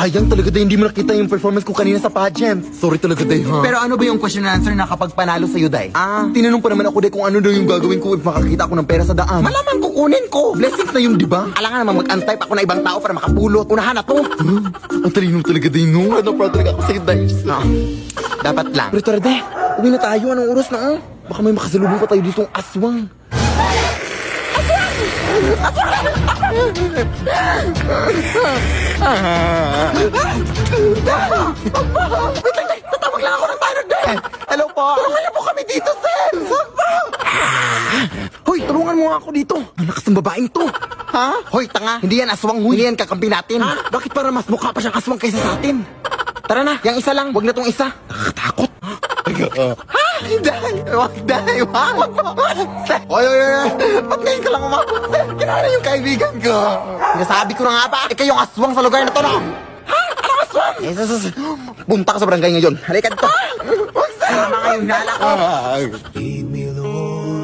Sayang talaga day, hindi mo nakita yung performance ko kanina sa pageant. Sorry talaga day, ha? Pero ano ba yung question and answer na kapag panalo sa'yo, day? Tinanong pa naman ako day kung ano daw yung gagawin ko if makakita ako ng pera sa daan. Malamang kukunin ko. Blessings na yun, di ba? Alangan naman mag-antay pa ako na ibang tao para makapulot. Unahan na to. Ang talino talaga day, no? Ano proud talaga ako sa'yo, day. Dapat lang. Pero tara, day. Uwi na tayo. Anong oras na, Baka may makasalubong pa tayo ditong aswang. Tatawag lang ako ng tayo, day. Hello po. Tulungan niyo po kami dito, sir. Hoy, tulungan mo nga ako dito. Ang lakas ng babaeng to. Ha? Hoy, tanga. Hindi yan aswang, huy. Hindi yan kakampi natin. Ha? Bakit para mas mukha pa siyang aswang kaysa sa atin? Tara na, yung isa lang. Wag na tong isa. Nakakatakot. Ha? Hindi. Wag, day. Wag. Oy. Ba't ngayon ka lang umabot, sir? Kinala yung kaibigan ko. Nasabi ko na nga ba? Ikaw yung aswang sa lugar na to, no? Ha? Anong aswang? Punta ka sa barangay ngayon. Halika dito. Wag, sir. Mga yung nala ko. Lead me, Lord.